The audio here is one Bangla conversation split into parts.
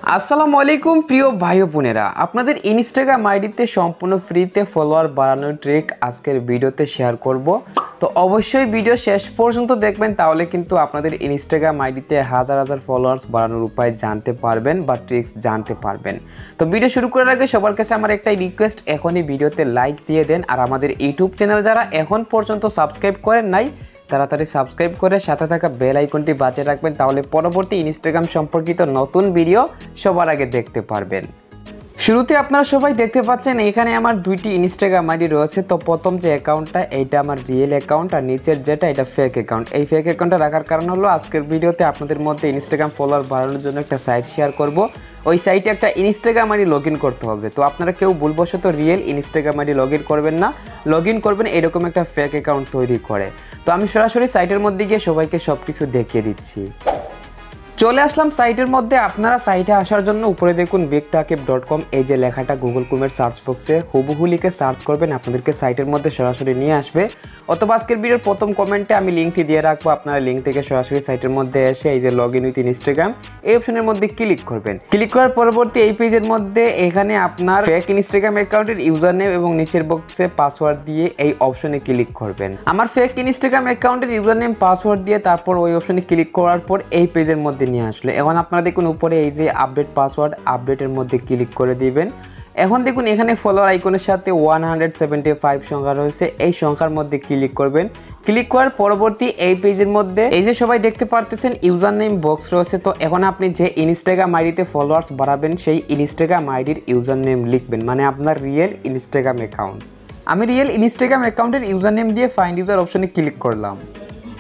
আসসালামু আলাইকুম প্রিয় ভাই ও বোনেরা, আপনাদের ইনস্টাগ্রাম আইডিতে সম্পূর্ণ ফ্রিতে ফলোয়ার বাড়ানোর ট্রিক আজকের ভিডিওতে শেয়ার করব। তো অবশ্যই ভিডিও শেষ পর্যন্ত দেখবেন, তাহলে কিন্তু আপনাদের ইনস্টাগ্রাম আইডিতে হাজার হাজার ফলোয়ার্স বাড়ানোর উপায় জানতে পারবেন বা ট্রিক্স জানতে পারবেন। তো ভিডিও শুরু করার আগে সবার কাছে আমার একটাই রিকোয়েস্ট, এখনই ভিডিওতে লাইক দিয়ে দেন। আর আমাদের ইউটিউব চ্যানেল যারা এখন পর্যন্ত সাবস্ক্রাইব করেন নাই, তাড়াতাড়ি সাবস্ক্রাইব করে সাথে থাকা বেল আইকনটি বাজিয়ে রাখবেন, তাহলে পরবর্তী ইনস্টাগ্রাম সম্পর্কিত নতুন ভিডিও সবার আগে দেখতে পারবেন। শুরুতে আপনারা সবাই দেখতে পাচ্ছেন এখানে আমার দুইটি ইনস্টাগ্রাম আইডি রয়েছে। তো প্রথম যে অ্যাকাউন্টটা এইটা আমার রিয়েল অ্যাকাউন্ট, আর নিচের যেটা এটা ফেক অ্যাকাউন্ট। এই ফেক অ্যাকাউন্টটা রাখার কারণ হলো আজকের ভিডিওতে আপনাদের মধ্যে ইনস্টাগ্রাম ফলোয়ার বাড়ানোর জন্য একটা সাইট শেয়ার করব। ওই সাইটে একটা ইনস্টাগ্রাম আইডি লগ ইন করতে হবে। তো আপনারা কেউ ভুলবশত real Instagram ID log in করবেন না, লগ ইন করবেন এরকম একটা ফেক অ্যাকাউন্ট তৈরি করে। তো আমি সরাসরি সাইটের মধ্যে গিয়ে সবাইকে সব কিছু দেখিয়ে দিচ্ছি। চলে আসলাম সাইটের মধ্যে। আপনারা সাইটে আসার জন্য উপরে দেখুন bigtakib.com, এই যে লেখাটা গুগল ক্রোমের সার্চ বক্সে হুবহু লিখে সার্চ করবেন, আপনাদেরকে সাইটের মধ্যে সরাসরি নিয়ে আসবে। অথবা আজকের ভিডিওর প্রথম কমেন্টে আমি লিঙ্কটি দিয়ে রাখবো, আপনারা লিঙ্ক থেকে সরাসরি সাইটের মধ্যে এসে এই যে লগ ইন উইথ ইনস্টাগ্রাম এই অপশনের মধ্যে ক্লিক করবেন। ক্লিক করার পরবর্তী এই পেজের মধ্যে এখানে আপনার ফেক ইনস্টাগ্রাম অ্যাকাউন্টের ইউজার নেম এবং নিচের বক্সে পাসওয়ার্ড দিয়ে এই অপশনে ক্লিক করবেন। আমার ফেক ইনস্টাগ্রাম অ্যাকাউন্টের ইউজার নেম পাসওয়ার্ড দিয়ে তারপর ওই অপশনে ক্লিক করার পর এই পেজের মধ্যে নিয়ে আসলে এখন আপনারা দেখুন উপরে এই যে আপডেট পাসওয়ার্ড, আপডেটের মধ্যে ক্লিক করে দিবেন। এখন দেখুন এখানে ফলোয়ার আইকনের সাথে 175 সংখ্যা রয়েছে, এই সংখ্যার মধ্যে ক্লিক করবেন। ক্লিক করার পরবর্তী এই পেজের মধ্যে এই যে সবাই দেখতে পারতেছেন ইউজার নেম বক্স রয়েছে। তো এখন আপনি যে ইনস্টাগ্রাম আইডিতে ফলোয়ার্স বাড়াবেন সেই ইনস্টাগ্রাম আইডির ইউজার নেম লিখবেন, মানে আপনার রিয়েল ইনস্টাগ্রাম অ্যাকাউন্ট। আমি রিয়েল ইনস্টাগ্রাম অ্যাকাউন্টের ইউজার নেম দিয়ে ফাইন্ড ইউজার অপশনে ক্লিক করলাম।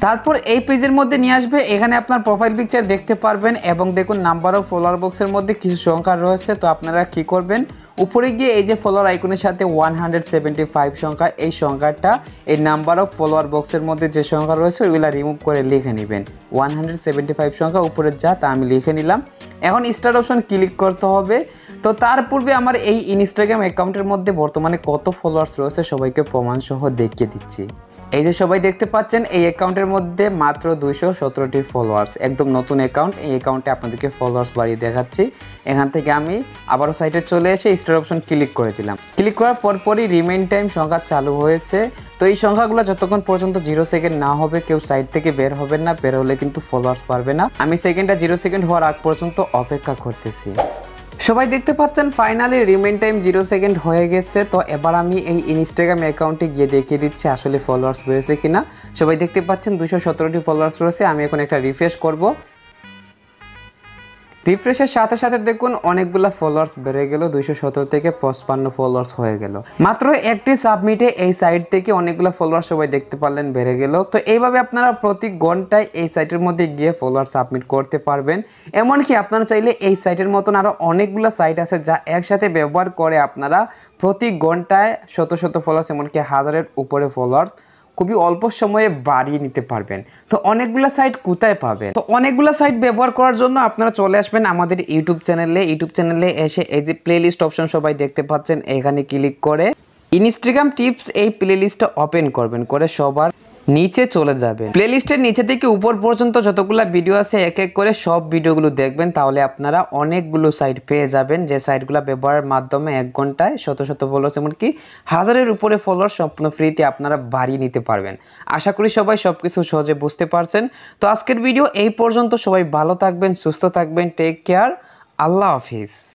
তারপর এই পেজের মধ্যে নিয়ে আসবে, এখানে আপনার প্রোফাইল পিকচার দেখতে পারবেন এবং দেখুন নাম্বার অফ ফলোয়ার বক্সের মধ্যে কিছু সংখ্যা রয়েছে। তো আপনারা কি করবেন, উপরে গিয়ে এই যে ফলোয়ার আইকনের সাথে 175 সংখ্যা, এই সংখ্যাটা এই নাম্বার অফ ফলোয়ার বক্সের মধ্যে যে সংখ্যা রয়েছে ওইগুলো রিমুভ করে লিখে নেবেন। 175 সংখ্যা উপরে যা তা আমি লিখে নিলাম। এখন স্টার্ট অপশন ক্লিক করতে হবে। তো তার পূর্বে আমার এই ইনস্টাগ্রাম অ্যাকাউন্টের মধ্যে বর্তমানে কত ফলোয়ার্স রয়েছে সবাইকে প্রমাণ সহ দেখিয়ে দিচ্ছি। এই যে সবাই দেখতে পাচ্ছেন এই অ্যাকাউন্টের মধ্যে মাত্র 217টি ফলোয়ার্স, একদম নতুন অ্যাকাউন্ট। এই অ্যাকাউন্টে আপনাদেরকে ফলোয়ার্স বাড়িয়ে দেখাচ্ছি। এখান থেকে আমি আবারও সাইটে চলে এসে স্টার অপশন ক্লিক করে দিলাম। ক্লিক করার পরপরই রিমেইন টাইম সংখ্যা চালু হয়েছে। তো এই সংখ্যাগুলো যতক্ষণ পর্যন্ত 0 সেকেন্ড না হবে কেউ সাইট থেকে বের হবেন না, বের হলে কিন্তু ফলোয়ার্স পারবে না। আমি সেকেন্ডটা 0 সেকেন্ড হওয়ার আগ পর্যন্ত অপেক্ষা করতেছি। সবাই দেখতে পাচ্ছেন ফাইনালি রিমেইন টাইম 0 সেকেন্ড হয়ে গেছে। তো এবার আমি এই ইনস্টাগ্রাম অ্যাকাউন্টে গিয়ে দেখিয়ে দিচ্ছি আসলে ফলোয়ার্স বেড়েছে কিনা। সবাই দেখতে পাচ্ছেন 217টি ফলোয়ার্স রয়েছে। আমি এখন একটা রিফ্রেশ করব। রিফ্রেশের সাথে সাথে দেখুন অনেকগুলো ফলোয়ার্স বেড়ে গেল, 217 থেকে 55 ফলোয়ার্স হয়ে গেল। মাত্র একটি সাবমিটে এই সাইট থেকে অনেকগুলো ফলোয়ার সবাই দেখতে পারলেন বেড়ে গেল। তো এইভাবে আপনারা প্রতি ঘন্টায় এই সাইটের মধ্যে গিয়ে ফলোয়ার সাবমিট করতে পারবেন। এমনকি আপনারা চাইলে এই সাইটের মতন আরও অনেকগুলো সাইট আছে যা একসাথে ব্যবহার করে আপনারা প্রতি ঘন্টায় শত শত ফলোয়ার্স, এমনকি হাজারের উপরে ফলোয়ার্স খুবই অল্প সময়ে বাড়িয়ে নিতে পারবেন। তো অনেকগুলো সাইট কোথায় পাবেন? তো অনেকগুলো সাইট ব্যবহার করার জন্য আপনারা চলে আসবেন আমাদের ইউটিউব চ্যানেলে এসে এই যে প্লেলিস্ট অপশন সবাই দেখতে পাচ্ছেন, এখানে ক্লিক করে ইনস্টাগ্রাম টিপস এই প্লেলিস্টটা ওপেন করবেন, করে সবার নিচে চলে যাবেন। প্লেলিস্টের নিচে থেকে উপর পর্যন্ত যতগুলো ভিডিও আছে এক এক করে সব ভিডিওগুলো দেখবেন, তাহলে আপনারা অনেকগুলো সাইট পেয়ে যাবেন যে সাইটগুলো ব্যবহারের মাধ্যমে এক ঘন্টায় শত শত ফলোয়ার্স, এমনকি হাজারের উপরে ফলোয়ার সম্পূর্ণ ফ্রিতে আপনারা বাড়িয়ে নিতে পারবেন। আশা করি সবাই সবকিছু সহজে বুঝতে পারছেন। তো আজকের ভিডিও এই পর্যন্ত। সবাই ভালো থাকবেন, সুস্থ থাকবেন, টেক কেয়ার, আল্লাহ হাফিজ।